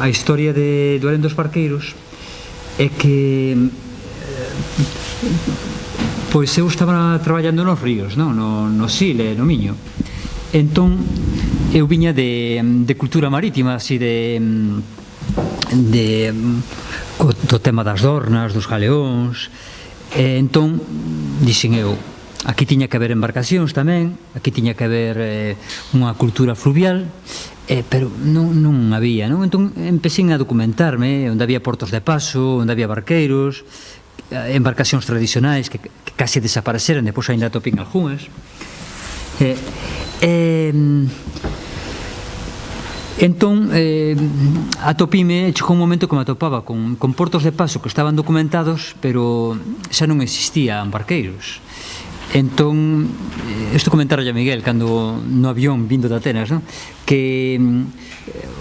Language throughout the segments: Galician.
a historia do Alén dos Barqueiros é que pois eu estaba traballando nos ríos, no Sil e no Miño. Entón eu viña de cultura marítima, así do tema das dornas, dos galeóns. Entón dixen eu, aquí tiña que haber embarcacións tamén, aquí tiña que haber unha cultura fluvial, pero non había, non? Entón empecín a documentarme onde había portos de paso, onde había barqueiros, embarcacións tradicionais que casi desapareceran, depois ainda atopín algunhas. Entón atopime, chegou un momento que me atopaba con portos de paso que estaban documentados, pero xa non existían barqueiros. Entón, isto comentarolle a Miguel cando no avión vindo de Atenas, non? Que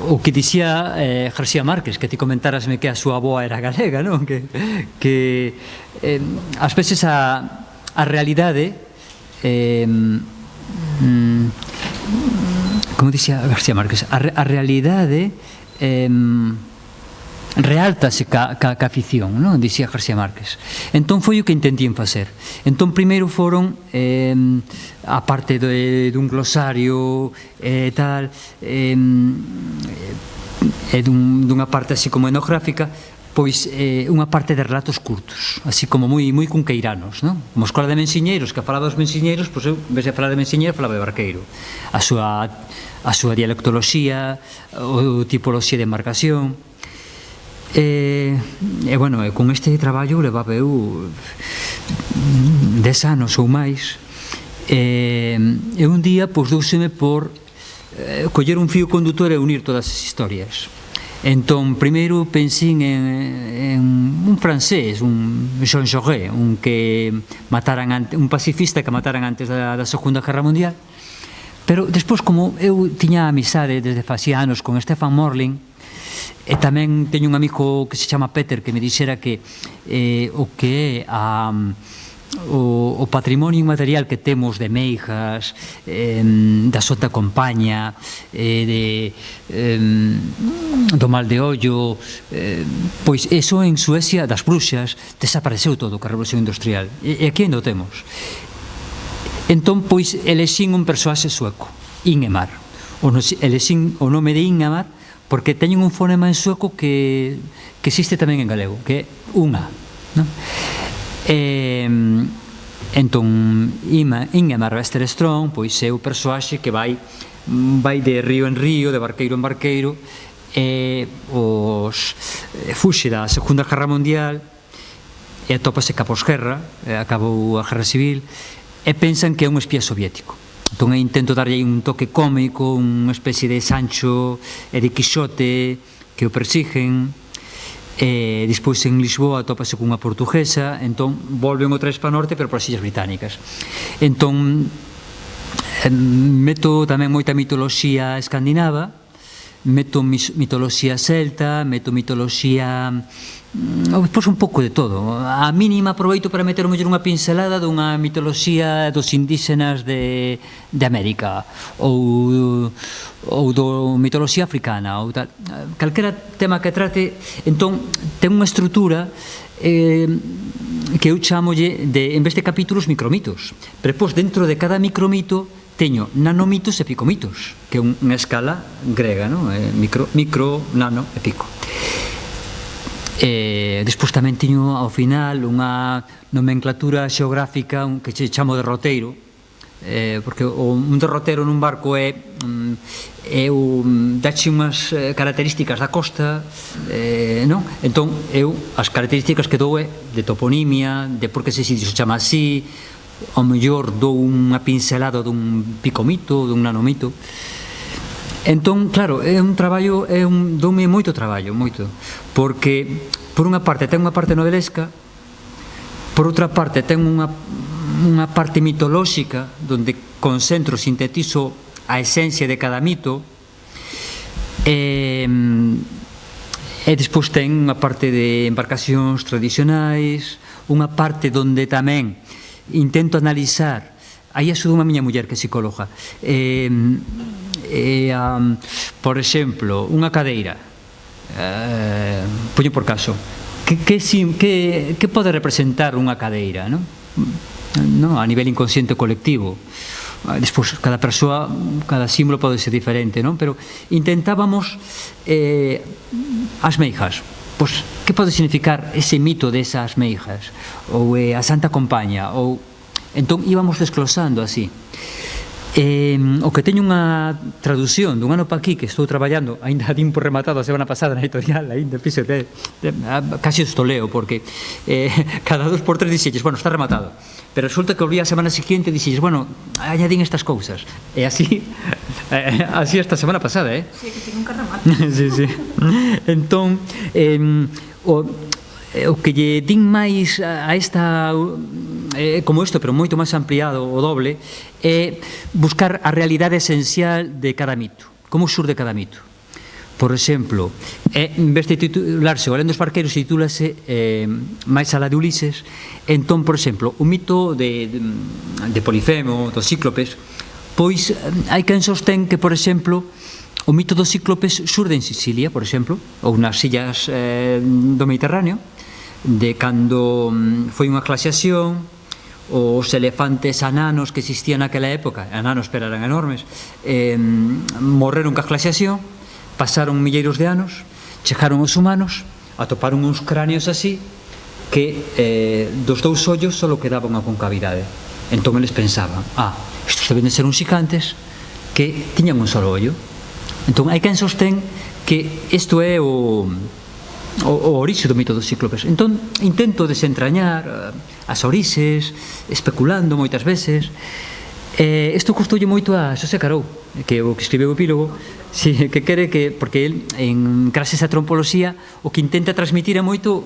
o que dicía García Márquez, que ti comentarasme que a súa avoa era galega, non? Que ás veces a realidade, como dicía García Márquez, a realidade realtase ca ficción, non? Dicía García Márquez. Entón foi o que intentín facer. Entón primeiro foron a parte dun glosario e tal, e dunha parte así como etnográfica, pois unha parte de relatos curtos, así como moi cunqueiranos, non? Como a escola de mensiñeiros, que falaba dos mensiñeiros, pois eu, en vez de falar de mensiñeiro, falaba de barqueiro. A súa dialectoloxía, ou tipoloxía de embarcación. Bueno, con este traballo levaba eu 10 anos ou máis, e un día pois douseme por coller un fío condutor e unir todas as historias. Entón, primeiro pensín en un francés, un Jean Jaurès, un pacifista que mataran antes da Segunda Guerra Mundial, pero despois, como eu tiña amizade desde facía anos con Stefan Morlin, e tamén teño un amigo que se chama Peter que me dixera que o que é o patrimonio inmaterial que temos de Meijas, da Sota Compaña, do Mal de Ollo, pois eso en Suecia, das bruxas, desapareceu todo ca Revolución Industrial, e aquí ainda o temos. Entón, pois, elexín un persoaxe sueco, Ingemar. Elexín o nome de Ingemar porque teñen un fonema en sueco que existe tamén en galego, que é unha, non? Entón, Ingemar Westerström, pois é o persoaxe que vai de río en río, de barqueiro en barqueiro, fuxe da Segunda Guerra Mundial e atópase ca posguerra, acabou a Guerra Civil, e pensan que é un espía soviético. Entón intento darlle un toque cómico, unha especie de Sancho e de Quixote que o persiguen. Despois en Lisboa atópase cunha portuguesa, entón volven outra vez para o norte, pero para as Illas Británicas. Entón meto tamén moita mitoloxía escandinava, meto mitoloxía celta, meto mitoloxía, pois un pouco de todo. A mínima aproveito para meter o mellor unha pincelada dunha mitoloxía dos indígenas de América, ou do mitoloxía africana, ou tal. Calquera tema que trate, entón, ten unha estrutura que eu chamolle, en vez de capítulos, micromitos. Pero, pois, dentro de cada micromito teño nanomitos e picomitos, que é unha escala grega, non? Micro, nano e pico. Despois tamén teño ao final unha nomenclatura xeográfica que che chamo derroteiro, porque un derroteiro nun barco dache unhas características da costa, non? Entón eu as características que dou é de toponimia, de por que ese sitio se chama así, ao mellor dou unha pincelada dun picomito, dun nanomito. Entón, claro, é un traballo, doume moito traballo, moito, porque por unha parte ten unha parte novelesca, por outra parte ten unha parte mitolóxica onde concentro, sintetizo a esencia de cada mito, e despois ten unha parte de embarcacións tradicionais, unha parte onde tamén intento analizar, aí axuda unha miña muller que é psicóloga, por exemplo, unha cadeira, poño por caso, que pode representar unha cadeira, non? A nivel inconsciente colectivo. Despois, cada persoa, cada símbolo pode ser diferente, non? Pero intentábamos as meijas. Pois, que pode significar ese mito desas meijas? Ou a Santa Compaña? Ou... Entón, íbamos desglosando así. O que teño unha traducción dun ano pa aquí que estou traballando, ainda din por rematado a semana pasada na editorial, ainda piso casi esto leo, porque cada 2 por 3 dixelles, bueno, está rematado, pero resulta que volví a semana seguinte e dixelles, bueno, añadín estas cousas, e así esta semana pasada, Sí, que nunca remata. Sí. Entón, o que lle din máis a esta, como isto, pero moito máis ampliado, o doble, é buscar a realidade esencial de cada mito, como xurde cada mito. Por exemplo, en vez de titularse O alén dos barqueiros, titúlase máis alá de Ulises. Entón, por exemplo, o mito de Polifemo, dos cíclopes, pois hai quen sostén que, por exemplo, o mito dos cíclopes xurde en Sicilia, por exemplo, ou nas illas do Mediterráneo, de cando foi unha glaciación, os elefantes ananos que existían naquela época, ananos pero eran enormes, morreron ca glaciación, pasaron milleiros de anos, chegaron os humanos, atoparon uns cráneos así, que dos 2 ollos só quedaba unha concavidade. Entón eles pensaban, estos deben de ser uns xigantes que tiñan un solo ollo. Entón hai quen sostén que isto é o orixe do mito dos cíclopes. Entón intento desentrañar as orixes, especulando moitas veces. Isto costoulle moito a Xosé Carou, que o que escribeu o epílogo, que quere que, porque el en clases de antropoloxía o que intenta transmitir é moito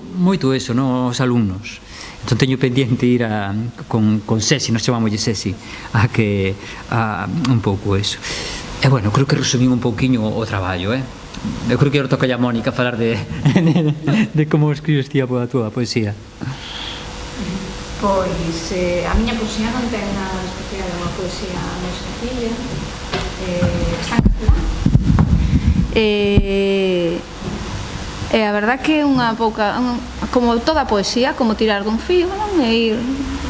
eso, aos alumnos. Entón teño pendiente ir con Sesi, nos chamámoslle Sesi, a un pouco eso. E bueno, creo que resumín un pouquiño o traballo, Eu creo que agora toca a Mónica falar de como escribes ti a túa poesía. Pois a miña poesía non ten nada especial, é unha poesía moi sencilla, está en castelán. E a verdad que é unha pouca, como toda a poesía, como tirar dun fío, non? E ir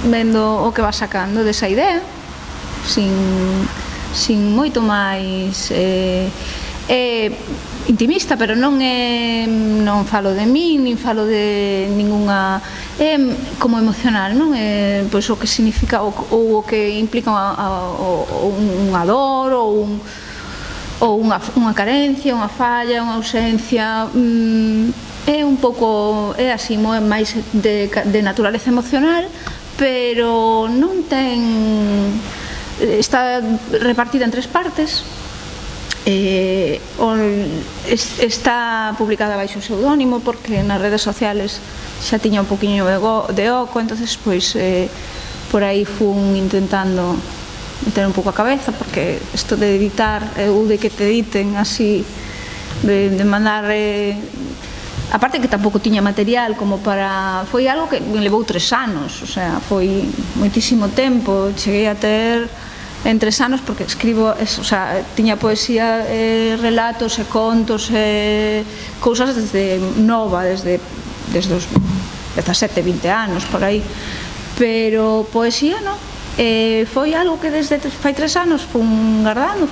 vendo o que va sacando desa idea, sin moito máis. É intimista, pero non falo de min, nin falo de ningunha, é como emocional, non? É pois o que significa ou o que implica unha dor ou unha carencia, unha falla, unha ausencia. É un pouco, é así, máis de naturaleza emocional, pero non ten, está repartida en 3 partes. Está publicada baixo pseudónimo porque nas redes sociales xa tiña un poquinho de oco, entonces pois por aí fun intentando meter un pouco a cabeza, porque isto de editar ou de que te editen así, de mandar, aparte que tampouco tiña material como para, foi algo que me levou 3 anos, o sea, foi moitísimo tempo. Cheguei a ter en 3 anos, porque escribo, o sea, tiña poesía, relatos e contos, cousas desde nova, desde os 17, 20 anos, por aí, pero poesía non. Foi algo que desde fai 3 anos fun guardando,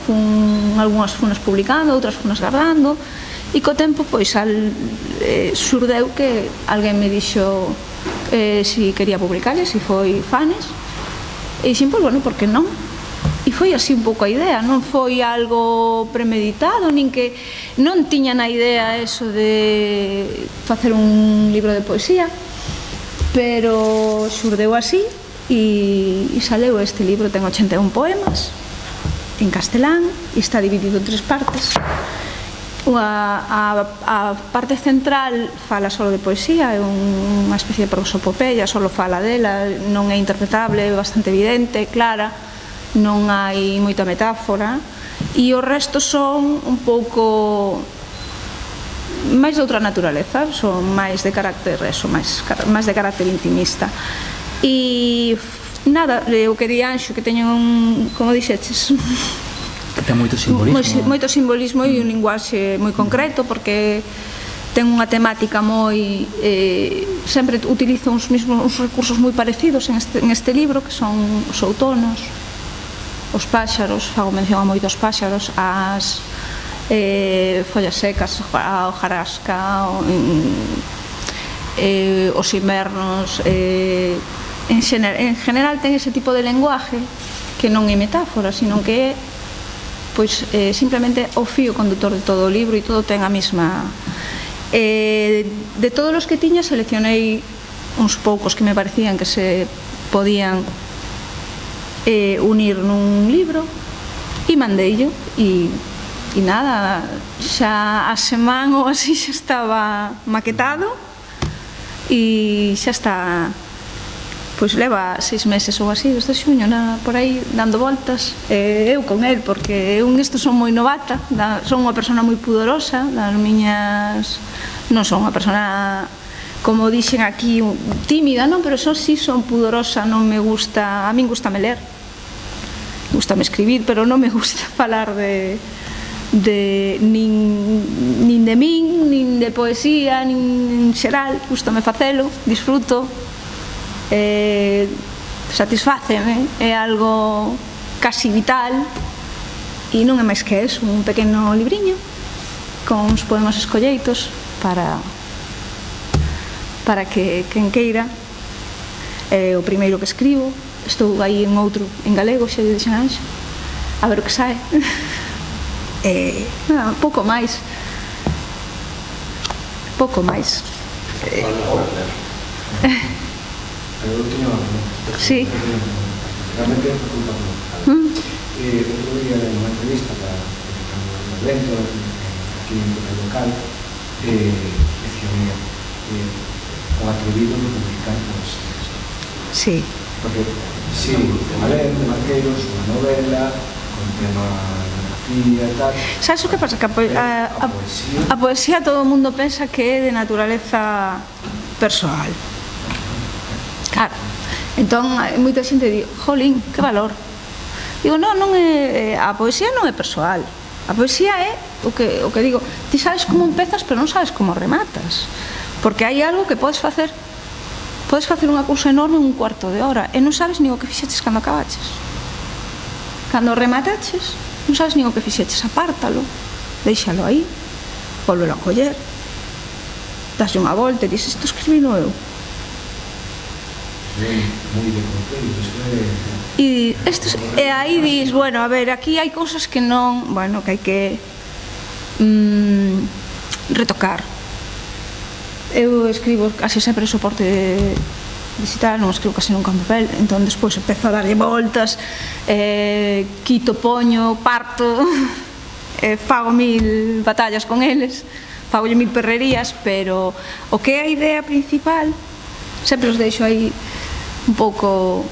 algunhas funas publicando, outras funas guardando, e co tempo pois xurdeu que alguén me dixo si quería publicarles, si foi fanes, e dixen, pois bueno, por que non? E foi así un pouco a idea, non foi algo premeditado, nin que non tiña na idea eso de facer un libro de poesía, pero xurdeu así e saleu este libro. Ten 81 poemas en castelán e está dividido en 3 partes. A parte central fala solo de poesía, é unha especie de prosopopeia, solo fala dela, non é interpretable, é bastante evidente, clara, non hai moita metáfora, e o resto son un pouco máis de outra naturaleza, son máis de carácter máis de carácter intimista. E nada, o que di Anxo, que teño como dixeches, Ten moito simbolismo. Moito simbolismo e un linguaxe moi concreto, porque ten unha temática moi... sempre utilizo uns recursos moi parecidos en este libro, que son os outonos, os páxaros, fago mención a moitos páxaros, as follas secas, a hojarasca, os invernos. En general ten ese tipo de lenguaje que non é metáfora, sino que é simplemente o fío conductor de todo o libro, e todo ten a mesma... De todos os que tiña, seleccionei uns poucos que me parecían que se podían unir nun libro, e mandeillo, e nada, xa a semana ou así xa estaba maquetado, e xa está, pois leva 6 meses ou así, desde xuño, por aí dando voltas, eu con el, porque eu nesto son moi novata, son unha persona moi pudorosa, das miñas... non son unha persona, como dixen aquí, tímida, non, pero sí son pudorosa, non me gusta, a min gustame ler, gustame escribir, pero non me gusta falar nin de min, nin de poesía, nin xeral, gustame facelo, disfruto, satisfáceme, é algo casi vital, e non é máis que eso, un pequeno libriño con uns poemas escolleitos para que quen queira. O primeiro que escribo, estou aí en outro en galego, xa lle dixen a Anxa, a ver o que sae. Pouco máis. Sí. Realmente é facultado. Outro día en unha entrevista para un evento aquí en el local, mencioné o atrevido de publicar poesías. Sí. Porque, sí, tema de Marqueiros, unha novela, con tema de grafía e tal. Sabes o que pasa? Que a poesía todo o mundo pensa que é de naturaleza persoal. Claro. Entón, moita xente di, jolín, que valor. Digo, non é, a poesía non é persoal. A poesía é o que digo, ti sabes como empezas, pero non sabes como rematas, porque hai algo que podes facer unha cousa enorme en un cuarto de hora e non sabes nin o que fixeches cando acabaches, cando remataches non sabes nin o que fixeches, apártalo, deixalo aí, volvelo a coller, daslle unha volta e dices, isto escribino eu. E aí dis, bueno, a ver, aquí hai cousas que non, bueno, que hai que retocar. Eu escribo casi sempre soporte digital, non escribo casi nunca en papel, entón despois empezo a darlle voltas, quito, poño, parto, fago 1000 batallas con eles, fagolle 1000 perrerías, pero o que é a idea principal sempre os deixo aí un pouco,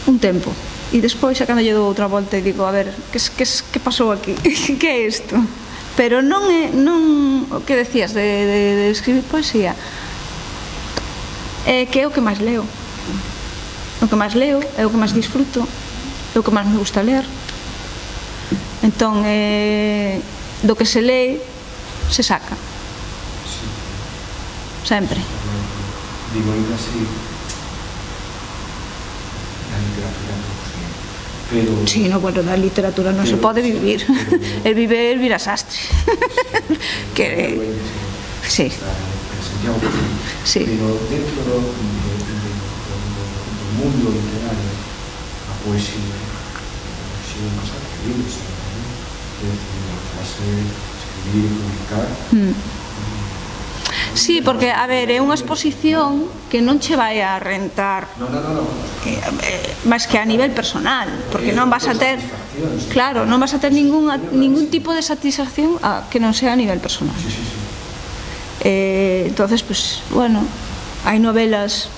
un tempo, e despois xa cando lle dou outra volta e digo, a ver, que pasou aquí? Que é isto? Pero non é, o que decías de escribir poesía, é que é o que máis leo, o que máis leo, é o que máis disfruto, é o que máis me gusta ler. Entón, do que se lee, se saca. Sempre. Digo, ainda así, la literatura non sei, pero... Sí, no, bueno, da literatura non se pode vivir. El viver vira sastre. Que... Sí. Sí. Pero dentro do mundo literario, a poesía é unha cosa terrible, é dicir, escribir, publicar... Sí, porque, a ver, é unha exposición que non che vai a rentar máis que a nivel personal, porque non vas a ter, claro, non vas a ter ningún tipo de satisfacción que non sea a nivel personal. Entonces, pues, bueno, hai novelas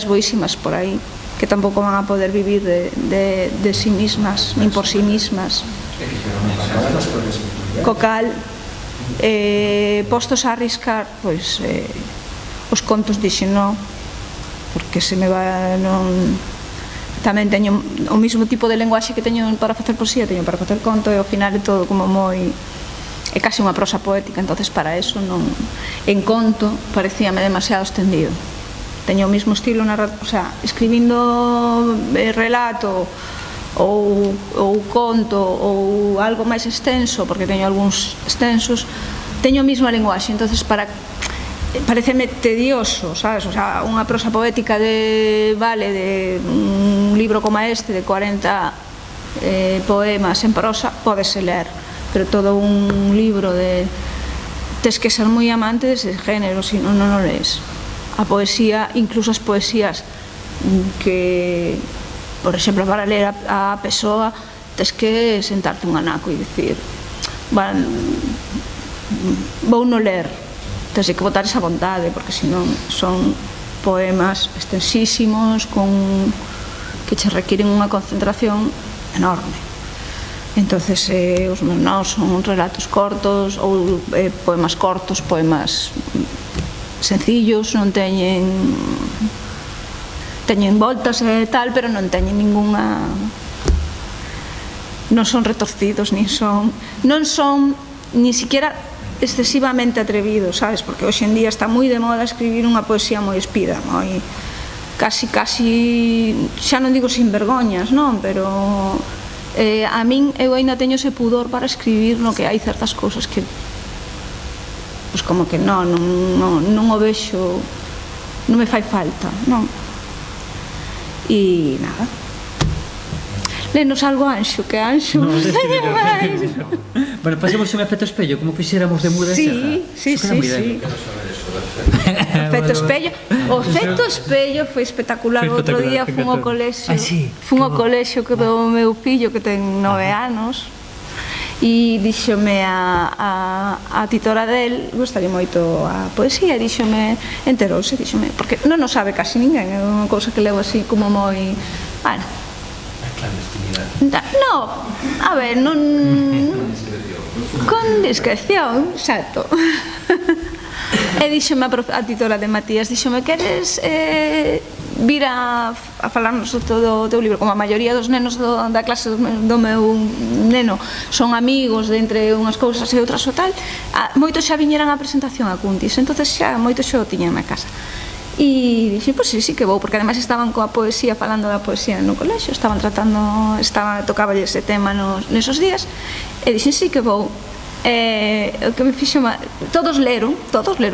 boísimas por aí que tampouco van a poder vivir de sí mismas, nin por sí mismas. Cocal, postos a arriscar, pois os contos dixen non, porque se me va, non tamén teño o mesmo tipo de lenguaxe que teño para facer poesía, teño para facer conto, e ao final é todo como moi, é casi unha prosa poética, entonces para eso non, en conto parecíame demasiado extendido. Teño o mesmo estilo, o sea, escribindo relato ou conto ou algo máis extenso, porque teño algúns extensos, teño a mesma lenguaxe, entonces pareceme tedioso, sabes? O sea, unha prosa poética de un libro como este de 40 poemas en prosa pódese ler, pero todo un libro de tes que ser moi amante dese género, se non o lees. A poesía, incluso as poesías que, por exemplo, para ler a Pessoa, tes que sentarte un anaco e dicir, vou non ler, tens que botar esa vontade, porque senón son poemas extensísimos que che requiren unha concentración enorme. Entonces os meus nós son relatos cortos ou poemas cortos, poemas sencillos, non teñen voltas e tal, pero non teñen ninguna, non son retorcidos, non son ni siquiera excesivamente atrevidos, sabes? Porque hoxe en día está moi de moda escribir unha poesía moi espida, moi casi, xa non digo sin vergoñas, non? Pero a min eu ainda teño ese pudor para escribir no que hai certas cousas que pois como que non o vexo, non me fai falta, non? E nada, lenos algo Anxo, que Anxo teño máis. Bueno, pasemos un efecto espello, como fixéramos de muda. Sí. Efecto espello. O efecto espello foi espectacular. Outro día fun ao colexio que do meu fillo, que ten 9 anos, e díxome a titora del, gustaría moito a poesía, e díxome, enterouse, díxome, porque non o sabe casi ninguén, é unha cousa que levo así como moi, bueno, no, a ver, non con discreción, exacto. E díxome a titora de Matías, díxome, queres vir a falarnos do teu libro? Como a maioría dos nenos da clase do meu neno son amigos de entre unhas cousas e outras o tal, moitos xa viñeran á presentación a Cuntis, entonces xa moitos xa o tiñan na casa. E dixen, pois sí que vou, porque ademais estaban coa poesía, falando da poesía no colexio, tocáballe ese tema nesos días, e dixen, sí que vou. O que me fixo, todos leron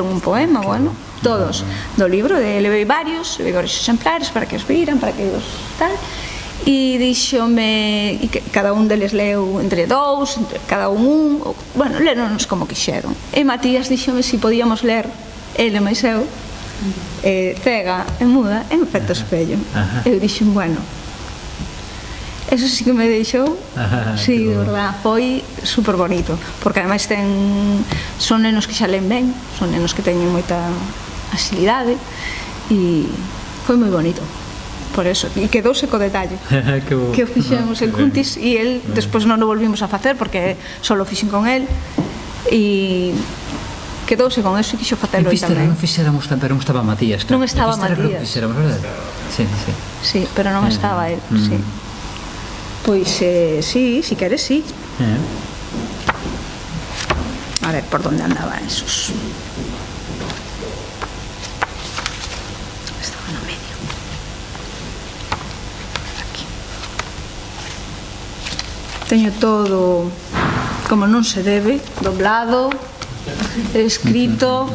un poema, bueno, todos, do libro, levei varios exemplares para que os viran, para que os tal, e díxome, e cada un deles leu entre dous, cada un, bueno, leronos como quixeron. E Matías díxome se podíamos ler, ele máis eu, cega e muda, en efecto espello. Eu dixen, bueno, eso sí que me deixou, sí, de verdad, foi super bonito, porque ademais son nenos que xa len ben, son nenos que teñen moita agilidade, e foi moi bonito, por eso, e quedouse co detalle que o fixemos en Cuntis, e el despois non o volvimos a facer porque só o fixen con el, e quedouse con eso e quixo facelo tamén. Non fixéramos, pero non estaba Matías. Non estaba Matías. Sí, pero non estaba el, sí. Pois, sí, si queres, sí. A ver, por donde andaban esos. Estaba no medio. Aquí. Teño todo como non se debe, doblado, escrito,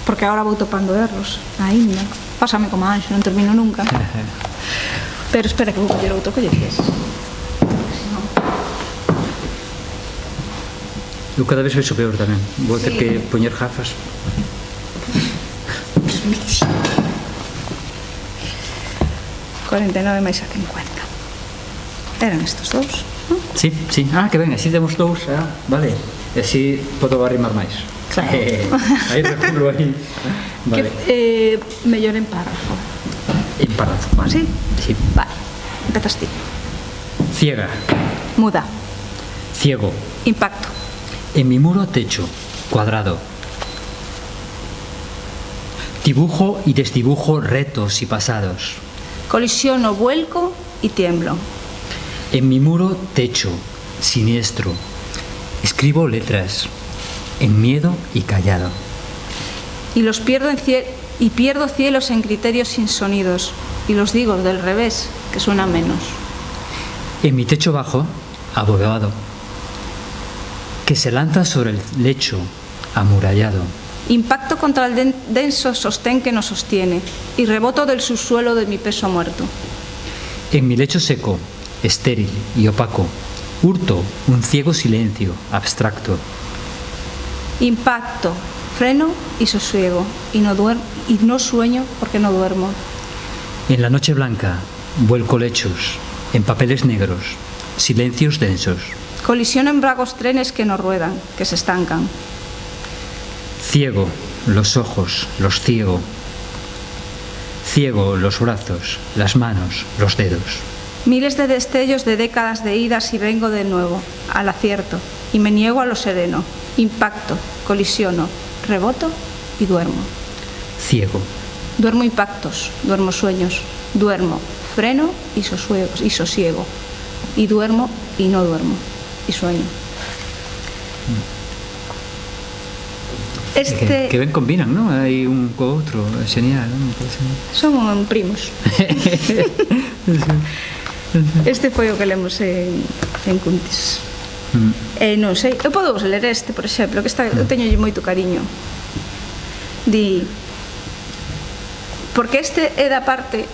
porque agora vou topando erros, aínda. Pásame como Anxo, non termino nunca. Pero espera que vou coller outro, collerías. Eu cada vez vexo peor tamén. Vou ter que poñer gafas. 49 máis a 50. Eran estos dous, non? Sí. Que ben, así temos dous, vale. E así podo arrimar máis. Claro. Aí reculo aí. Vale. Mellor en párrafo. En párrafo, vale. Sí? Sí. Vale, empezas ti. Ciega. Muda. Ciego. Impacto. En mi muro techo, cuadrado. Dibujo y desdibujo retos y pasados. Colisiono, vuelco y tiemblo. En mi muro techo, siniestro, escribo letras, en miedo y callado. Y pierdo cielos en criterios sin sonidos, y los digo del revés, que suenan menos. En mi techo bajo, abogado, que se lanza sobre el lecho amurallado. Impacto contra el denso sostén que nos sostiene, y reboto del subsuelo de mi peso muerto. En mi lecho seco, estéril y opaco, hurto un ciego silencio abstracto. Impacto, freno y sosiego, y no sueño porque no duermo. En la noche blanca, vuelco lechos, en papeles negros, silencios densos. Colisiono en vagos trenes que no ruedan, que se estancan. Ciego los ojos, los ciego. Ciego los brazos, las manos, los dedos. Miles de destellos de décadas de idas y vengo de nuevo, al acierto, y me niego a lo sereno. Impacto, colisiono, reboto y duermo. Ciego. Duermo impactos, duermo sueños, duermo, freno y sosiego. Y duermo y no duermo, y sueño. Que ben combinan, ¿no? Hai un co outro, é genial, non? Son primos. Este foi o que lemos en Cuntis. Non sei, eu podo vos ler este, por exemplo, que eu teñolle moito cariño. Di, porque este é da parte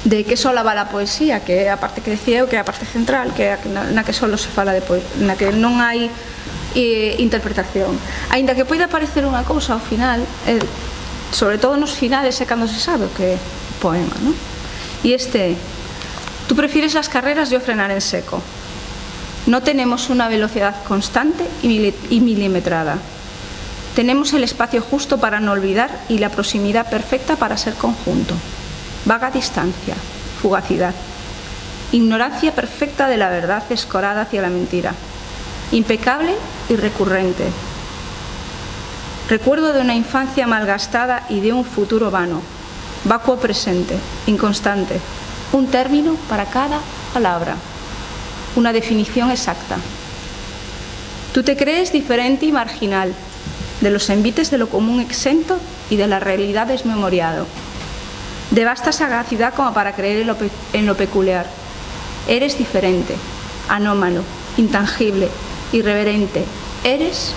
de que sola va a poesía, que é a parte que decía eu, que é a parte central, que é na que solo se fala de poesía, na que non hai interpretación. Aínda que poida parecer unha cousa ao final, sobre todo nos finales é cando se sabe o que é poema, non? E este, tú prefieres las carreras, yo frenar en seco. No tenemos una velocidad constante y milimetrada. Tenemos el espacio justo para no olvidar y la proximidad perfecta para ser conjunto. Vaga distancia, fugacidad. Ignorancia perfecta de la verdad escorada hacia la mentira. Impecable y recurrente. Recuerdo de una infancia malgastada y de un futuro vano. Vacuo presente, inconstante. Un término para cada palabra. Una definición exacta. Tú te crees diferente y marginal, de los envites de lo común exento y de la realidad desmemoriado. De vasta sagacidad como para creer en lo peculiar. Eres diferente, anómalo, intangible, irreverente. Eres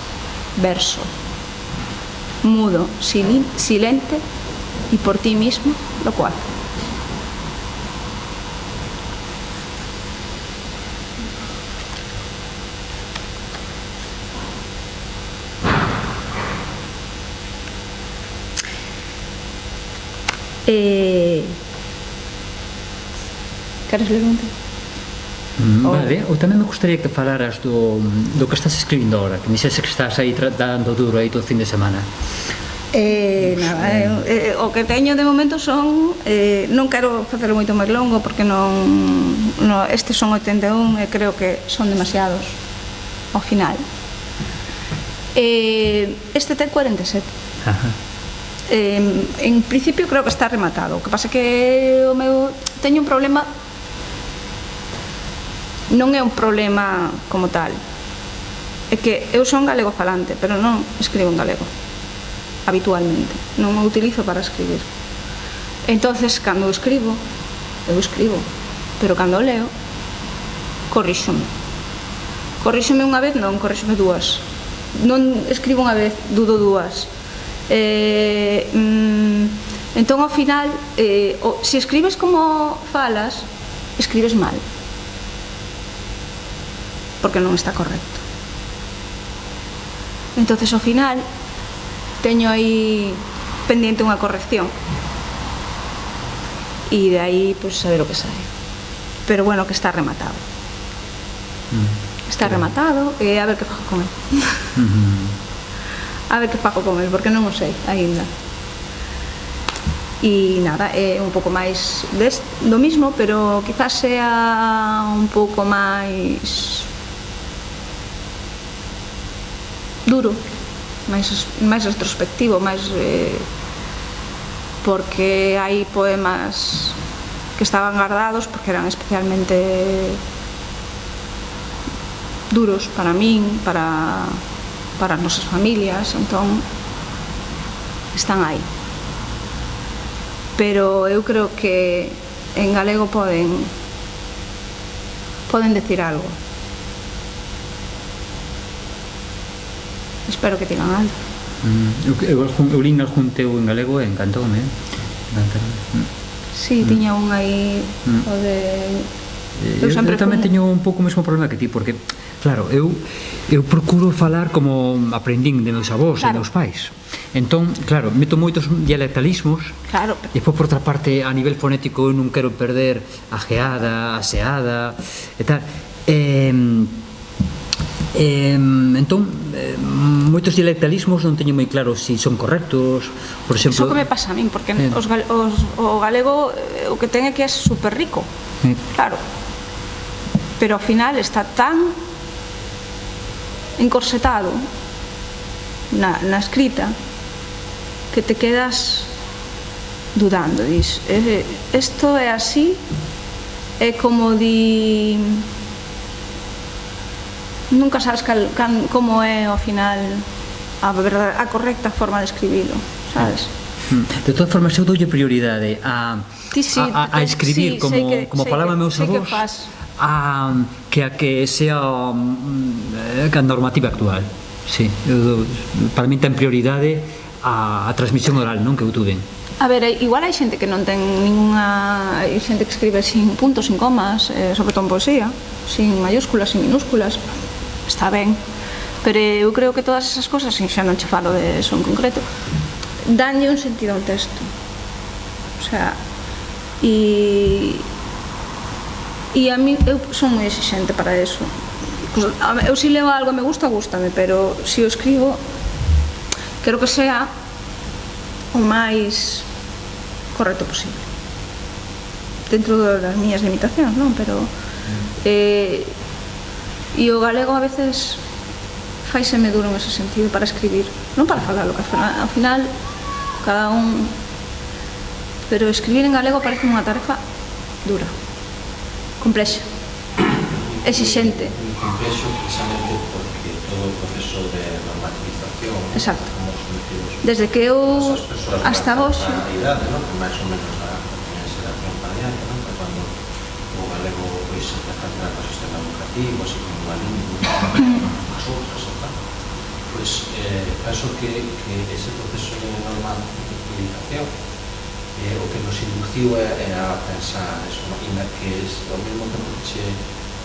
verso. Mudo, silente y por ti mismo locuaz. Queres ler un? Vale, eu tamén me gustaría que falaras do que estás escribindo agora, que dixese que estás aí dando duro aí todo o fin de semana. O que teño de momento son, non quero facelo moito máis longo porque estes son 81 e creo que son demasiados ao final. Este ten 47. Ajá. En principio creo que está rematado. O que pasa é que teño un problema. Non é un problema como tal. É que eu son galego falante, pero non escribo en galego habitualmente, non o utilizo para escribir. Entonces, cando eu escribo, pero cando leo, corríxome unha vez, non, corríxome dúas. Non escribo unha vez, dudo dúas. Entón, ao final, se escribes como falas, escribes mal, porque non está correcto. Entonces, ao final, teño aí pendiente unha corrección e de aí, pois, saber o que sai. Pero bueno, que está rematado. Está rematado e a ver que fago con el. A ver que fago con el, porque non o sei aínda. E nada, é un pouco máis do mismo, pero quizás sea un pouco máis duro, máis retrospectivo, máis porque hai poemas que estaban guardados porque eran especialmente duros para min, para as nosas familias, entón están aí. Pero eu creo que en galego poden decir algo. Espero que digan algo. Eu lín algún teu en galego e encantoume. Sí, tiña un aí o de... Eu tamén teño un pouco o mesmo problema que ti, porque, claro, eu procuro falar como aprendín de meus avós e meus pais. Entón, claro, meto moitos dialectalismos. Claro. E depois, por outra parte, a nivel fonético, eu non quero perder a geada, a seada e tal. Entón, moitos dialectalismos non teño moi claro se son correctos. Por exemplo, iso que me pasa a min, porque o galego o que ten é que é super rico, claro, pero ao final está tan encorsetado na escrita que te quedas dudando, dis, isto é así, é como di... Nunca sabes como é ao final a correcta forma de escribilo, sabes? De todas formas, eu doulle prioridade a escribir como falaban meus avós, que a que sea a normativa actual. Sí, para min ten prioridade a transmisión oral, non, que eu tuve. A ver, igual hai xente que non ten ninguna... Hai xente que escribe sin puntos, sin comas, sobre todo en poesía, sin mayúsculas, sin minúsculas. Está ben, pero eu creo que todas esas cosas, e xa non che falo de eso en concreto, danlle un sentido ao texto. O sea, e a mí, eu son moi exixente para eso. Eu si leo algo e me gusta, gústame, pero se o escribo, quero que sea o máis correcto posible, dentro das miñas limitacións, non? Pero e o galego a veces faiseme duro en ese sentido para escribir, non para falalo, que ao final cada un, pero escribir en galego parece unha tarefa dura, complexa, exixente. Complexo precisamente porque todo o proceso de normativización, exacto, desde que eu hasta hoxe, que máis ou menos a xeración padiante, cando o galego se trata do sistema educativo, así como a lingua, as outras, pois penso que ese proceso de normativización o que nos induciu é a pensar eso, na que ao mesmo tempo que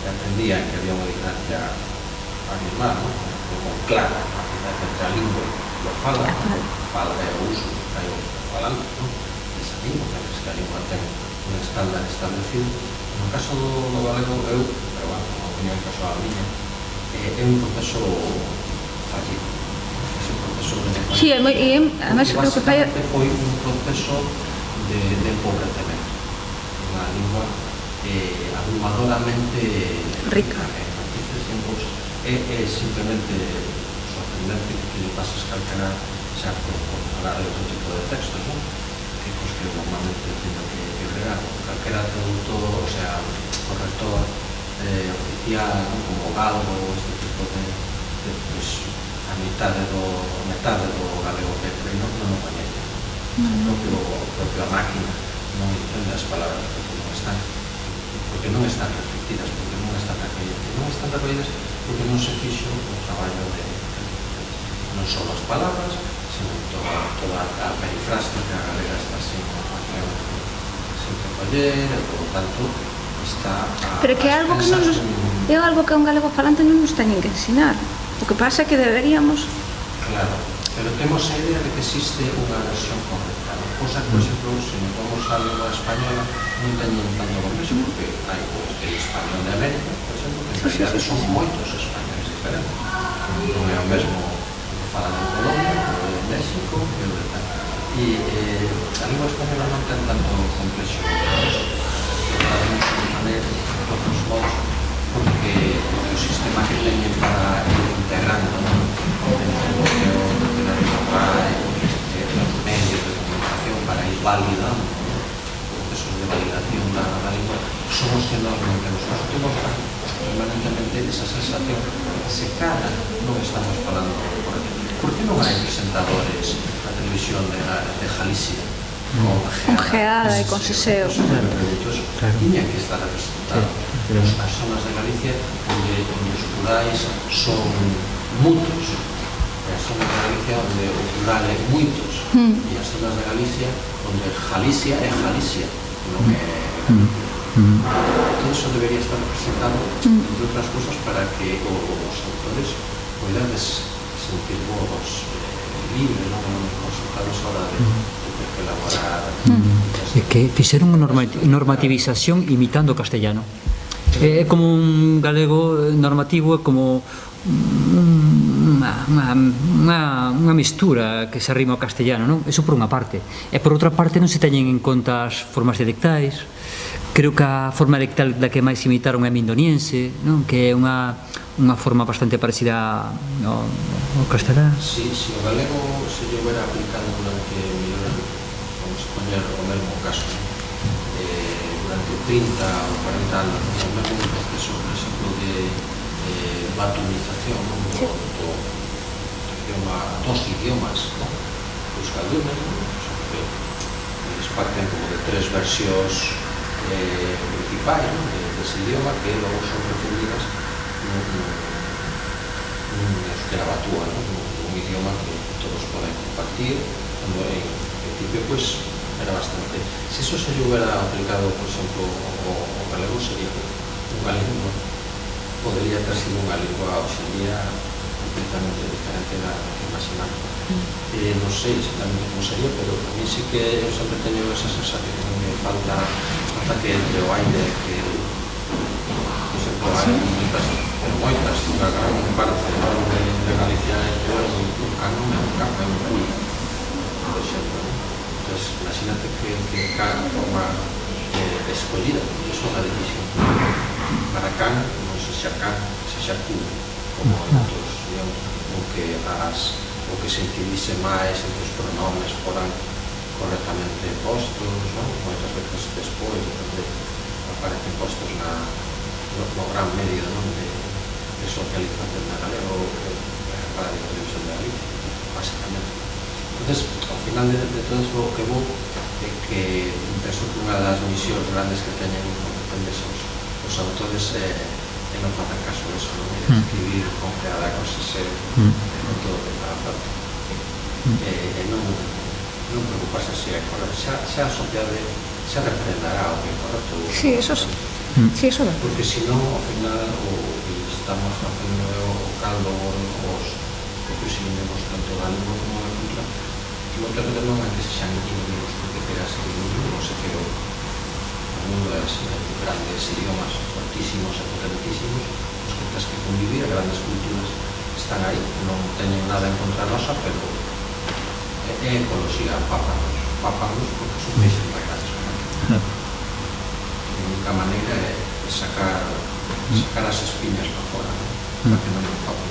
aprendía que había unha diferencia animal, como clara, entre a lingua e a fala é o uso que hai o falante, esa lingua, que a lingua ten un estándar establecido. No caso do galego, pero bueno, a opinión persoal miña, é un proceso fallido. Ese proceso de fallido. Sí, e además creo que foi un proceso de empobrecemento. Unha lingua abrumadoramente rica. É simplemente sorprendente que lle pases calquera, xa por falar de outro tipo de textos, non? Que cos que normalmente teño que regar. Calquera traductor, o sea, corrector oficial, como Galgo, este tipo de pues, a metade do galego que é non o coñece. A propia máquina non entende as palabras porque non están reflectidas, porque non están recollidas, porque non se fixo o traballo de non só as palabras, sino toda a perifrástica galega está sin recoller, e por lo tanto está pero que é algo que non nos, é algo que un galego falante non nos teñen que ensinar. O que pasa é que deberíamos, claro, pero temos a idea de que existe unha versión correcta, cosa que, por exemplo, se nos vamos a lengua española non teñen tanto complexo, porque hai o español de América, por exemplo, que en realidad son moitos españoles diferentes, non é o mesmo que falan en Colombia, o de México, que o de tal. E a lingua española non ten tanto complexo de outros modos, porque o sistema que teñen para ir integrando dentro do que o literario vai, os medios de comunicación para ir validando procesos de validación da lingua, somos que nós non temos. Nós temos permanentemente esa sensación se cada non estamos falando por que non hai presentadores na televisión de Galicia con Geada e con Seseo. Tiña que estar representado as zonas de Galicia onde os plurais son mutuos, e as zonas de Galicia onde o plural é muitos, e as zonas de Galicia onde Galicia é Galicia, non é Galicia. Todo eso debería estar representado, entre outras cosas, para que os autores poidades sentir vos libres, non consultados a hora de ter que elaborar. É que fixeron unha normativización imitando o castellano. É como un galego normativo, é como unha mistura que se arrima ao castellano, non? Eso por unha parte. E por outra parte non se teñen en conta as formas dialectais. Creo que a forma dialectal da que máis imitaron é a mindoniense, non? Que é unha forma bastante parecida ao castelán. Si o galego se lle hubiera aplicado durante millóns, vamos a poñer o mesmo caso, durante 30 ou 40 anos, o mesmo proceso, por exemplo, de batumización dos idiomas, euskaldunes, que eles parten como de 3 versións principais dese idioma que logo son refundidas nun euskera batúa, un idioma que todos poden compartir, cando en principio era bastante. Se eso se hubiera aplicado, por exemplo, ao galego, sería unha lingua, podría ter sido unha lingua hoxe día completamente diferente da que imaginamos. Non sei exactamente como sería, pero a mí sí que eu sempre teño esa sensación que me falta que entre o aire que, por exemplo, hai moitas, unha gran parte de Galicia é un canon, un pulo, por exemplo. Entón, imagínate que cada forma escollida, iso é unha decisión para can, non se xa can, se xa pulo, como en outros, digamos, o que se incidise máis entre os pronomes foran correctamente postos, moitas veces despois aparecen postos no gran medio de socialización da galego para a televisión de Galicia, básicamente. Entonces, ao final de todo eso o que vou é que penso que unha das misións grandes que teñen os autores é non facer caso de eso, escribir con Geada, con Seseo, con todo o que está a parte. E non preocuparse se é correcto, xa a sociedade xa reprenderá o que é correcto. Sí, eso sí. Sí, eso é. Porque senón, ao final, estamos facendo o caldo os propios inimigos tanto da lingua como da cultura, e moitas veces non é que se xan inimigos porque queras inimigos, se que o mundo é grandes idiomas fortísimos e potentísimos, os que tens que convivir, a grandes culturas están aí, non teñen nada en contra nosa, pero é ecoloxía, pápanos porque son peixes máis grandes. A única maneira é sacar as espiñas para fora, para que non nos papen.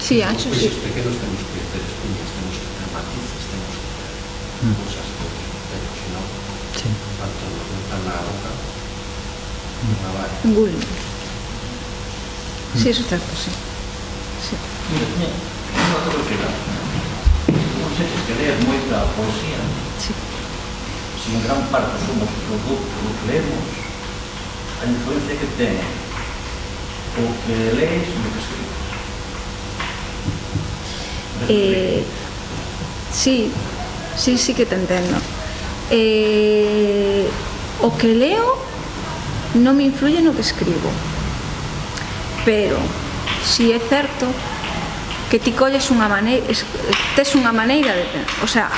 Sí, ancho, os sí. peixes pequenos temos que ter espiñas, temos que ter matices, temos que ter cousas que pero senón tanto nos metan na boca na vai. Engul. Sí, eso é certo, sí. Mira, unha outra cuestión. Xentes que lees moita poesía, se en gran parte somos produto do que leemos, a influencia que ten o que lees e o que escribes. Sí que te entendo. O que leo non me influye no que escribo, pero si é certo que ti colles tes unha maneira de pensar, o sea,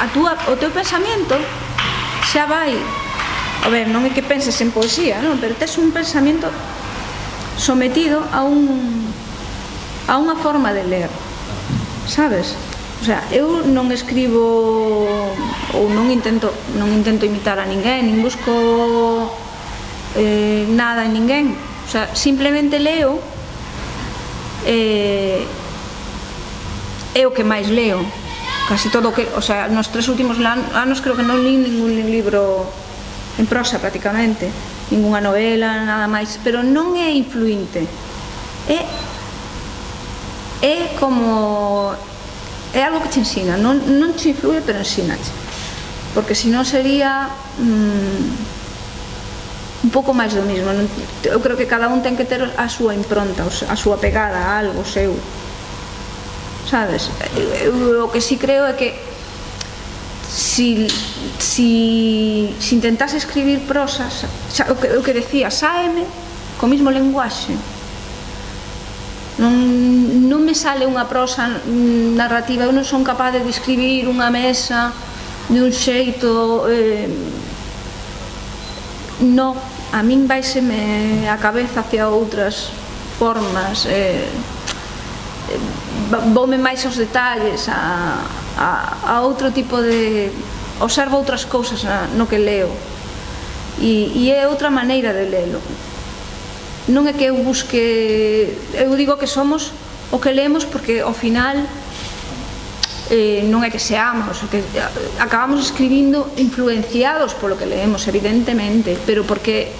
o teu pensamento xa vai, a ver, non é que penses en poesía, non, pero tes un pensamento sometido a unha forma de ler, sabes? O sea, eu non escribo ou non intento imitar a ninguén, nin busco nada en ninguén, o sea, simplemente leo é o que máis leo, casi todo que, o sea, nos 3 últimos anos creo que non li ningún libro en prosa prácticamente, ninguna novela, nada máis, pero non é influinte, é como, é algo que te ensina, non te influye, pero ensinache, porque senón sería un pouco máis do mismo. Eu creo que cada un ten que ter a súa impronta, a súa pegada a algo seu, sabes? O que sí creo é que si intentase escribir prosas, o que decía, sáeme co mismo lenguaxe, non me sale unha prosa narrativa, eu non son capaz de describir unha mesa de un xeito, non, a min vaiseme a cabeza hacia outras formas, voume máis aos detalles, a outro tipo de, observo outras cousas no que leo, e é outra maneira de lelo. Non é que eu busque, eu digo que somos o que leemos, porque ao final non é que seamos, que acabamos escribindo influenciados polo que leemos, evidentemente, pero porque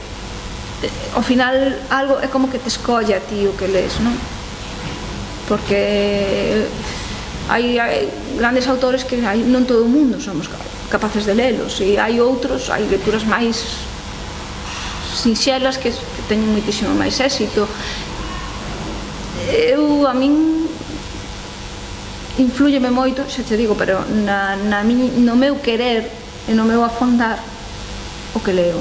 ao final algo é como que te escolla a ti o que lees, non? Porque hai grandes autores que non todo o mundo somos capaces de lelos, e hai outros, hai lecturas máis sinxelas que teñen moitísimo máis éxito. A min inflúyeme moito, xa te digo, pero no meu querer e no meu afondar o que leo.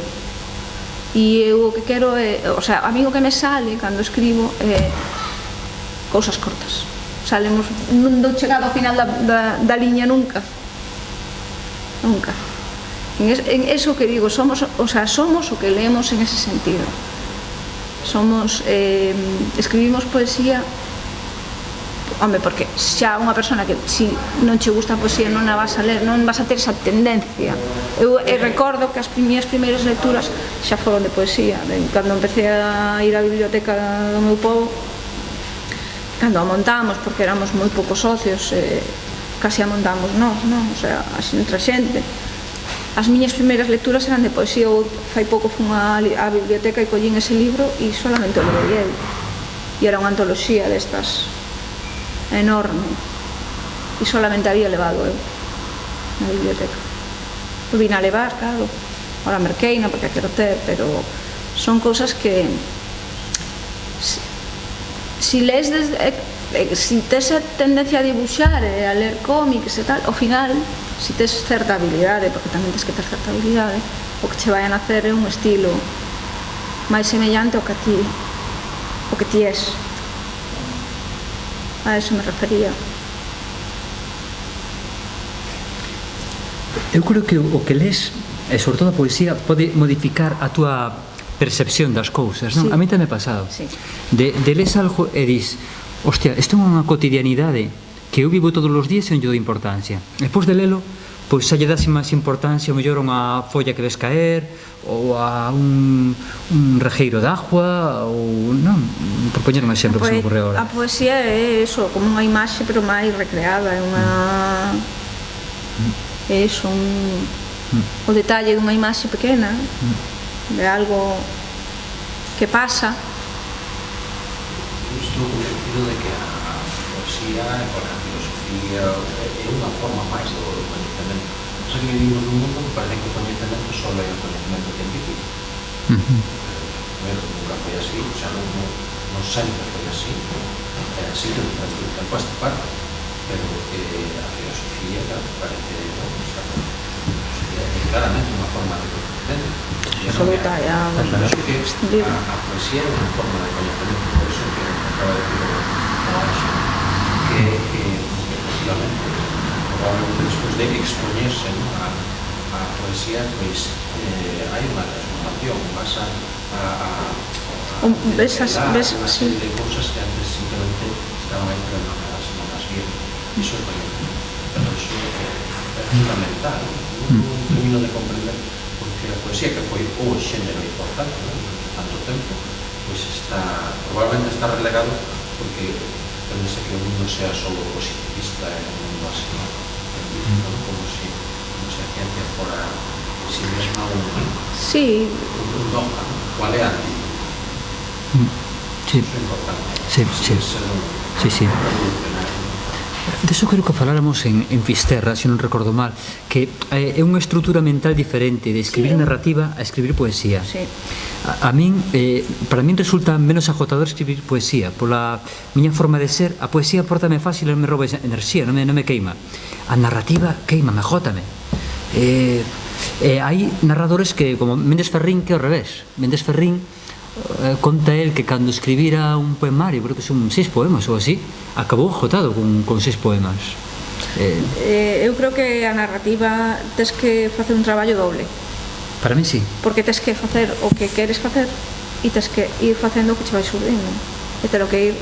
E eu o que quero é, o sea, a mí o que me sale cando escribo é cousas cortas. Salemos, non dou chegado ao final da liña nunca. Nunca. En eso que digo, somos o que leemos en ese sentido. Escribimos poesía, home, porque xa unha persona que si non che gusta a poesía non a vas a ler, non vas a ter esa tendencia. Eu recordo que as minhas primeiras lecturas xa foron de poesía, cando empecé a ir á biblioteca do meu pobo, cando a montamos, porque éramos moi poucos socios, casi a montamos nós, non? O sea, así outra xente. As miñas primeiras lecturas eran de poesía. Eu fai pouco fun á biblioteca e collín ese libro e solamente o levei eu, e era unha antoloxía destas enorme, e solamente había levado eu na biblioteca. Eu vine a levar, claro, ahora merqueina porque a quero ter, pero son cousas que si lees si tes a tendencia a dibuixar e a ler cómics e tal, ao final, si tes certa habilidade, porque tamén tes que ter certa habilidade, o que che vai a nacer é un estilo máis semellante ao que ti és. A eso me refería. Eu creo que o que lees, e sobre todo a poesía, pode modificar a túa percepción das cousas, non? Sí. A mí tamén me ha pasado. Sí. De lees algo e dis, hostia, isto é unha cotidianidade que eu vivo todos os días e non lle dou importancia. Despois de lelo, pois xa lle das máis importancia, o mellor a unha folla que ves caer, ou a un regueiro de agua, ou non, por poñer un exemplo que se me ocorre agora. A poesía é eso, como unha imaxe pero máis recreada, é unha... é eso, o detalle dunha imaxe pequena, de algo que pasa. Estou convencido de que a poesía, a filosofía, é unha forma máis do coñecemento. O sea, que vivimos nun mundo que parece que o coñecemento só é o coñecemento científico. Pero nunca foi así, o sea, non sempre foi así. Sí que en esta parte, pero a filosofía parece claramente unha forma de coñecemento. Absoluta, a poesía é unha forma de coñecemento, por eso que acaba de decir que efectivamente, probablemente despois de expoñerse a poesía, pois hai unha transformación, vas a ves unha serie de cousas que antes simplemente estaban aí pero non as bien. Iso é coñecemento, pero iso é fundamental. Non termino de comprender porque a poesía, que foi o xénero importante tanto tempo, pois probablemente está relegado porque pensa que o mundo sea só positivista e un mundo así, pero científico, ¿no? Como si a ciencia fora en sí mesma un dogma, ¿no? ¿Cuál é a ti? Sí. Eso é importante. Sí. De eso creo que faláramos en Fisterra, se non recordo mal, que é unha estrutura mental diferente de escribir narrativa a escribir poesía. Sí. A min, para min resulta menos agotador escribir poesía. Pola miña forma de ser, a poesía portame fácil e non me rouba enerxía, non me queima. A narrativa queima, jotame. Hai narradores que, como Méndez Ferrín, que é ao revés. Méndez Ferrín conta el que cando escribira un poemario, creo que son 6 poemas ou así, acabou agotado con 6 poemas. Eu creo que a narrativa tes que facer un traballo doble. Para mí sí. Porque tes que facer o que queres facer e tes que ir facendo o que che vai surdindo. E te lo que ir...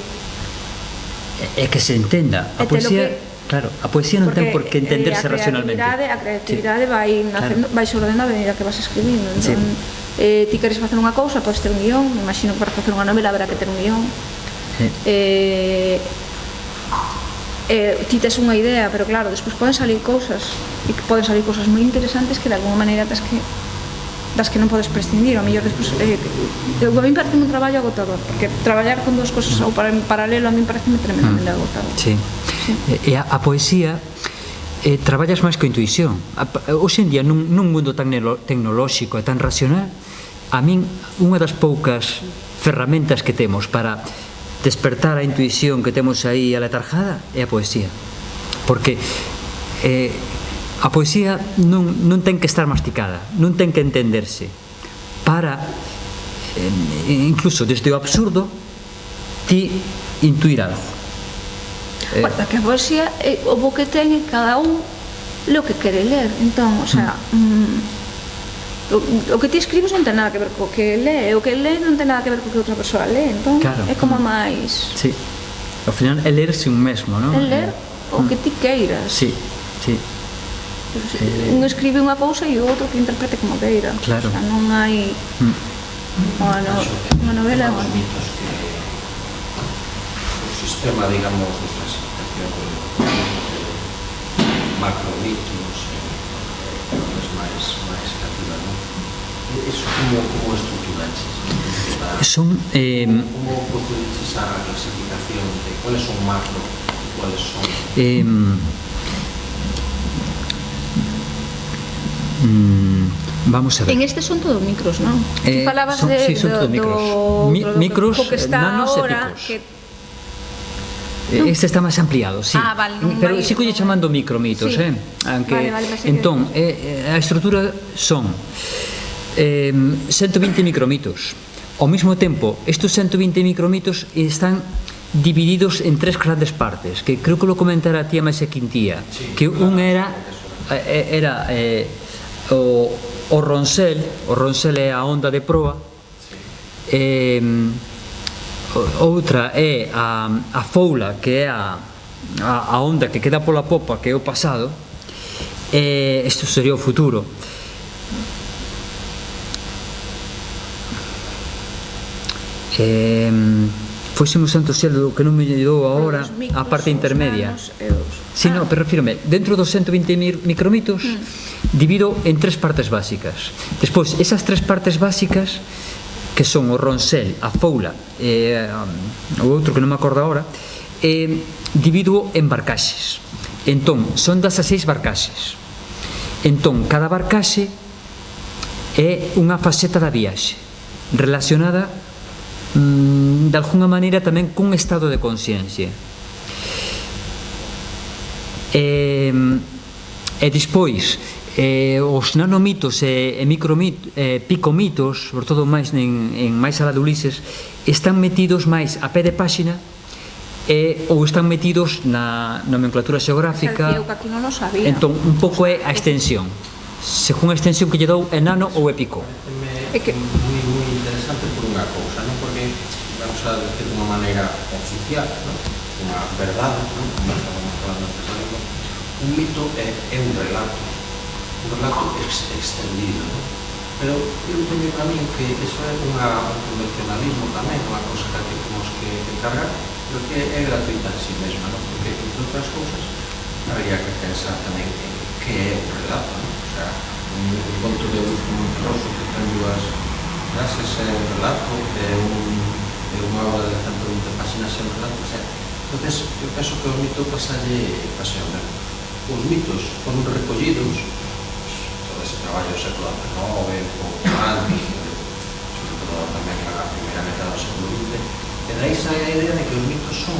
É que se entenda. A poesía... Claro, a poesía non ten por que entenderse racionalmente. A creatividade vai xordendo a medida que vas escribindo. Entón, ti queres facer unha cousa, podes ter un guión. Me imagino que para facer unha novela haberá que ter un guión. Ti tes unha idea, pero claro, despois poden salir cousas, e poden salir cousas moi interesantes que de alguma maneira das que non podes prescindir. Ao mellor despois a mí parece un traballo agotador, porque traballar con dúas cousas ou en paralelo a mí parece tremendamente agotador. Sí. E a poesía traballas máis co intuición. Hoxe en día, nun mundo tan tecnolóxico e tan racional, a min unha das poucas ferramentas que temos para despertar a intuición que temos aí aletarjada é a poesía. Porque a poesía non ten que estar masticada, non ten que entenderse para, incluso desde o absurdo, ti intuir algo. Porque a poesía o bo que ten é cada un lo que quere ler. Entón, o sea, o que ti escribes non ten nada que ver co que lee, o que lee non ten nada que ver co que outra persoa lee. Entón, é como máis... Sí, ao final é lerse un mesmo, non? É ler o que ti queiras. Sí. Un escribe unha cousa e o outro que interprete como queira. Claro. O sea, non hai... Unha novela... Os mitos que o sistema, digamos, de clasificación de macromitos máis creativa, non? Eso como estructuraches? Son... Como procediches a clasificación de cuáles son macro e cuáles son... Vamos a ver. En este son todo micros, non? Ti falabas son todo micros. Micros, nanos e picos. Este está máis ampliado, sí. Vale, pero sigo lle chamando micromitos, sí. Aunque, vale, entón, a estrutura son 120 micromitos. Ao mesmo tempo, estes 120 micromitos están divididos en 3 grandes partes, que creo que lo comentara a tía Maise Quintía, que un era o ronsel é a onda de proa, outra é a foula, que é a onda que queda pola popa, que é o pasado, isto sería o futuro. Fósemos Santo Cielo, que non me ayudou agora a parte intermedia. Si, no, pero refírome, dentro dos 120 micromitos divido en 3 partes básicas. Despois, esas 3 partes básicas, que son o ronsel, a foula e o outro que non me acordo agora, divido en barcaxes. Entón, son 16 barcaxes. Entón, cada barcaxe é unha faceta da viaxe, relacionada de alguna maneira tamén cun estado de consciencia. E despois os nanomitos e picomitos, sobre todo máis en máis alá de Ulises, están metidos máis a pé de páxina ou están metidos na nomenclatura xeográfica. Entón, un pouco é a extensión, según a extensión que lle dou é nano ou é pico. É moi interesante por unha cousa, non? Porque vamos a decir de unha maneira oficial, non? Unha verdade, non? Como estamos falando antes de algo. Un mito é un relato extendido, non? Pero eu teño a min que iso é un convencionalismo tamén, unha cousa que temos que cargar, pero que é gratuita en si mesma, non? Porque, entre outras cousas, a habría que pensar tamén en que é un relato, non? O sea, un conto de Augusto Monterroso que ten dúas frases é un relato, é unha obra de 120 páxinas é un relato, o sea, entonces eu penso que o mito pasalle o mesmo. Os mitos foron recollidos, todo ese traballo do século XIX, un pouco antes, sobre todo tamén a primeira metade do século XX, e daí sai a idea de que os mitos son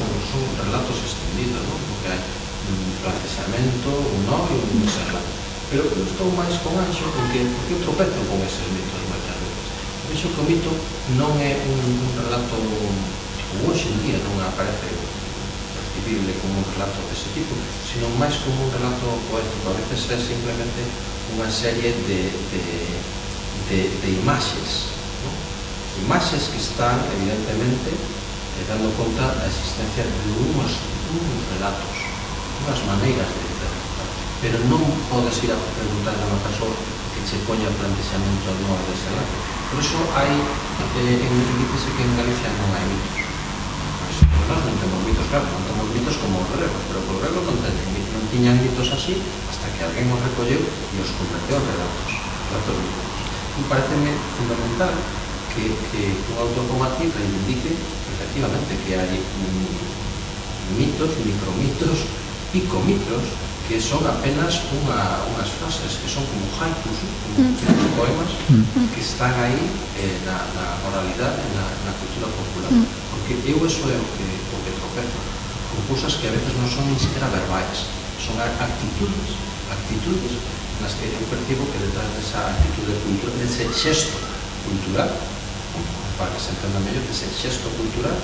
relatos extendidos, non? Porque hai un planteamento, un nome e un desenlace. Pero eu estou máis con Anxo porque eu tropezo con eses mitos moitas veces. Vexo que o mito non é un relato, ou hoxe en día non aparece percibible como un relato dese tipo, sino máis como un relato poético. A veces é simplemente unha serie de imaxes, non? Imaxes que están, evidentemente, dando conta da existencia de unhos relatos, unhas maneiras de interpretar, pero non podes ir a preguntar a unha persoa que che poña o planteamento no dese relato. Por iso hai, dícese que en Galicia non hai mitos. Nós non temos mitos, claro, non temos mitos como os gregos, pero os gregos non tiñan mitos así hasta que alguén os recolleu e os converteu en relatos míticos. E pareceme fundamental que un autor como aquí reivindique efectivamente que hai mitos, micromitos, picomitos que son apenas unhas frases que son como haikus, como poemas que están aí na oralidade, na cultura popular, porque eu eso é o que tropezo con cousas que a veces non son ni siquiera verbais, son actitudes nas que eu percibo que detrás desa actitude cultural, dese xesto cultural, para que se entenda mellor, dese xesto cultural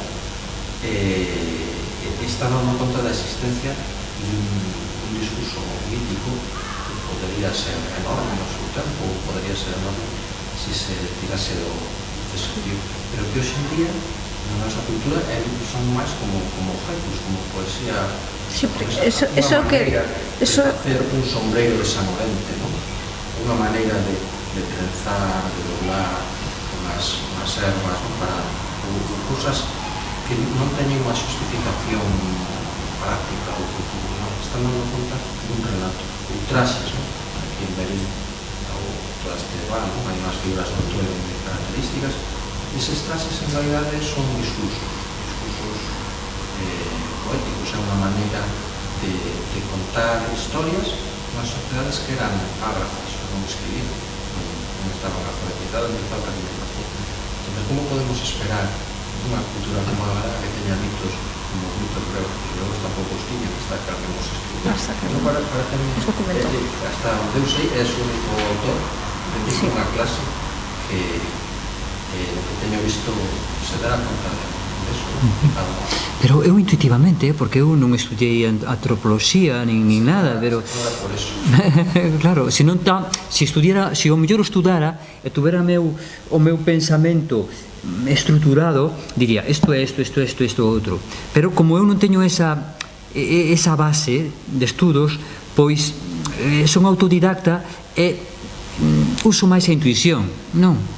está dando conta da existencia un discurso mítico que podería ser enorme no seu tempo, ou podería ser enorme se se tirase do descriptivo, pero que hoxe en día na nosa cultura son máis como haikus, como poesía, eso maneira de facer un sombreiro de sanolente, unha maneira de trenzar, de doblar unhas ervas para cousas que non teñen unha justificación práctica ou cultural, están dando conta dun relato, ultraxes, aquí en Berín ou todas que van, hai unhas figuras do autor moi características. Eses traxes en realidade son discursos poéticos, é unha maneira de contar historias nas sociedades que eran ágrafas, non escribían, non estaban alfabetizadas, non falta comunicación. Entón, como podemos esperar unha cultura como a galega que teña mitos como os mitos gregos, que luego tampouco os tiñan, hasta que alguemos escribir. Non parece hasta onde eu sei, é o único autor de unha clase que que teño visto se dará conta deso. Pero eu intuitivamente, porque eu non estudei antropoloxía nin nada, pero claro, se o mellor estudara e tuvera o meu pensamento estruturado, diría isto é isto outro, pero como eu non teño esa base de estudos, pois son autodidacta e uso máis a intuición, non?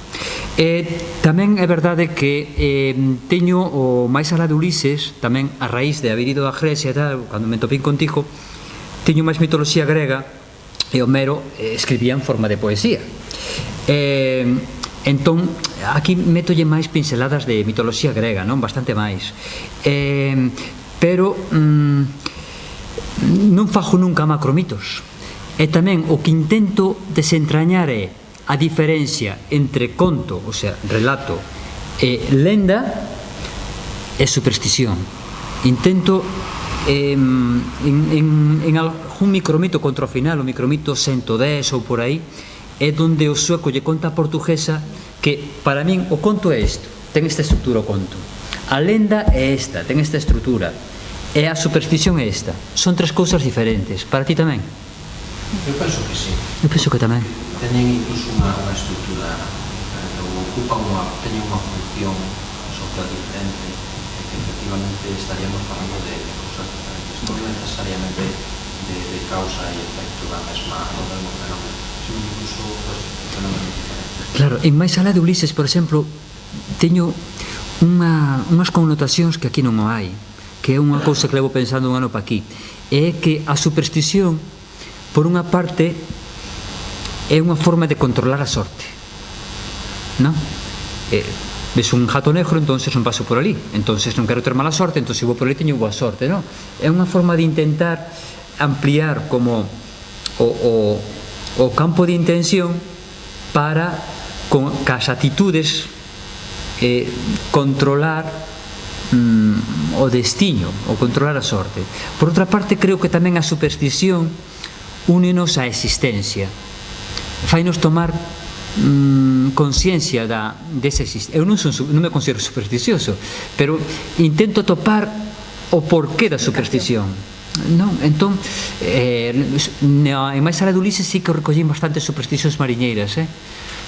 Tamén é verdade que teño o máis alá de Ulises, tamén a raíz de haber ido a Grecia e tal, cando me topín contigo, teño máis mitoloxía grega e Homero escribía en forma de poesía. Entón, aquí métolle máis pinceladas de mitoloxía grega, non? Bastante máis. Pero non fajo nunca macromitos. E tamén o que intento desentrañar é a diferencia entre conto, o sea, relato, e lenda e superstición. Intento en algún micromito contra o final, o micromito 110 ou por aí, é donde o sueco lle conta a portuguesa que para min o conto é isto, ten esta estrutura o conto. A lenda é esta, ten esta estrutura. E a superstición é esta. Son tres cousas diferentes. Para ti tamén? Eu penso que sí. Eu penso que tamén. Teñen incluso unha estrutura, teñen unha función social diferente, e que efectivamente estaríamos falando de cousas diferentes, non necesariamente de causa e efecto do mesmo fenómeno, sino incluso fenómenos diferentes. Claro, en máis alá de Ulises, por exemplo, teño unhas connotacións que aquí non o hai. que é unha cousa que levo pensando un ano pa aquí, é que a superstición, por unha parte, é unha forma de controlar a sorte, non? Ves un gato negro, entonces non paso por ali, entonces non quero ter mala sorte, entonces se vou por ali teño boa sorte, non? É unha forma de intentar ampliar como o campo de intención para, con as atitudes, controlar o destiño, ou controlar a sorte. Por outra parte, creo que tamén a superstición únenos á existencia, fainos tomar consciencia desa existencia. Eu non me considero supersticioso, pero intento topar o porqué da superstición, non? Entón, en máis alá de Ulises sí que recollín bastantes supersticións mariñeiras,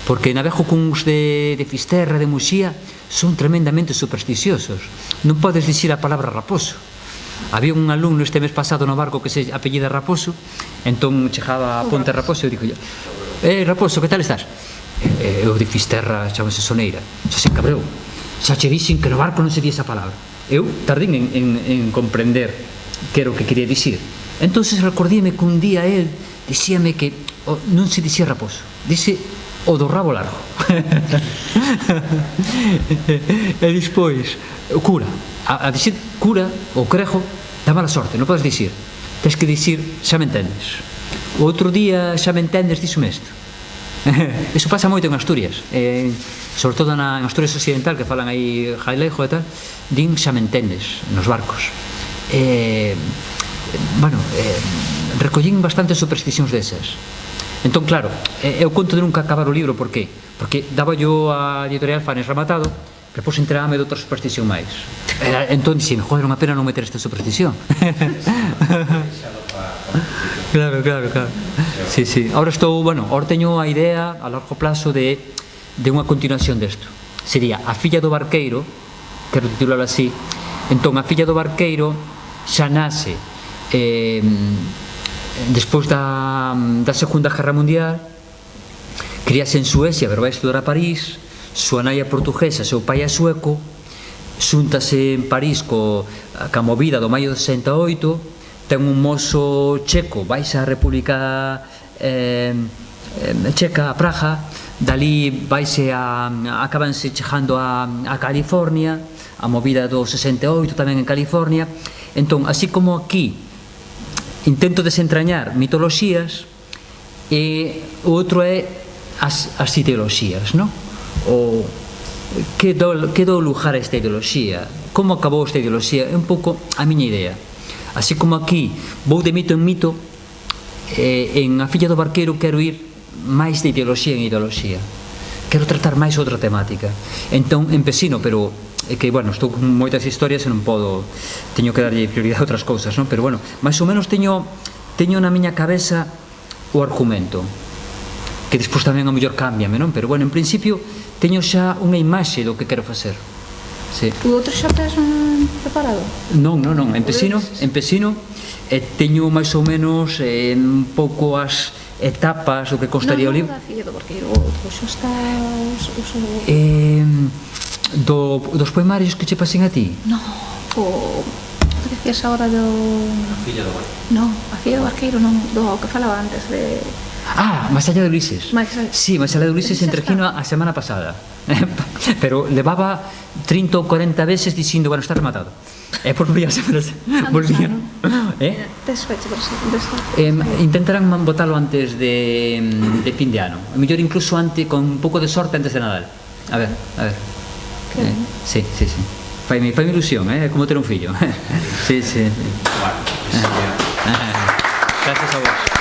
porque navego cuns de Fisterra, de Muxía, son tremendamente supersticiosos. Non podes dicir a palabra raposo. Había un alumno este mes pasado no barco que se apellida Raposo, entón chegaba a Ponte Raposo e eu digo, Raposo, que tal estás? Eu de Fisterra, chamase Soneira. Xa se cabreu, xa che dixen que no barco non se di esa palabra. Eu tardín en comprender que era o que quería dicir. Entonces recordíame que un día él dixíame que non se dixía raposo, dixe o do rabo largo. E despois cura, a dicir cura ou crejo dá mala sorte, non podes dicir, tens que dicir xa me entendes. O outro día xa me entendes dixo isto. Iso pasa moito en Asturias, sobre todo en Asturias Occidental, que falan aí Jailejo e tal, din xa me entendes nos barcos. Recollín bastantes supersticións desas. Entón, claro, eu conto de nunca acabar o libro, por qué? Porque daba yo a editorial Fanes rematado, depois enterábame de outra superstición máis. Entón, dixeme, joder, unha pena non meter esta superstición. Claro. Sí. Ahora teño a idea a largo plazo de unha continuación desto. Sería A filla do barqueiro, quero titularlo así. Entón, A filla do barqueiro xa nace despois da Segunda Guerra Mundial, críase en Suecia, pero vai estudar a París, súa nai é portuguesa, seu pai é sueco, xúntase en París ca movida do maio de 68, ten un mozo checo, vais a República Checa, a Praga, dali acabanse chegando a California, a movida do 68 tamén en California. Entón, así como aquí intento desentrañar mitoloxías, e o outro é as ideoloxías, non? Que dou lugar a esta ideoloxía, como acabou esta ideoloxía, é un pouco a miña idea. Así como aquí vou de mito en mito, en A filla do barqueiro quero ir máis de ideoloxía en ideoloxía, quero tratar máis outra temática. Entón empecino, pero é que, estou con moitas historias e non podo, teño que darlle prioridade a outras cousas, non? Pero máis ou menos teño na miña cabeza o argumento, que despois tamén a mellor cámbiame, non? Pero en principio teño xa unha imaxe do que quero facer. O outro xa tes preparado? Non, empecino e teño máis ou menos un pouco as etapas do que constaría o libro. Non, da filla do barqueiro, outro xa está dos poemarios que che pasen a ti? Non, o que decías agora do... A filla do barqueiro. Non, A filla do barqueiro non, do que falaba antes de... Máis allá de Ulises. Sí, máis allá de Ulises entrequino a semana pasada. Pero levaba 30 ou 40 veces dicindo, está rematado. E por volvía a semana. Volvía. Tes fecha para intentarán botalo antes de fin de ano. A mellor incluso antes, con un pouco de sorte, antes de Nadal. A ver. Sí. Faime ilusión, como ter un fillo. Sí. Bueno, gracias a vos.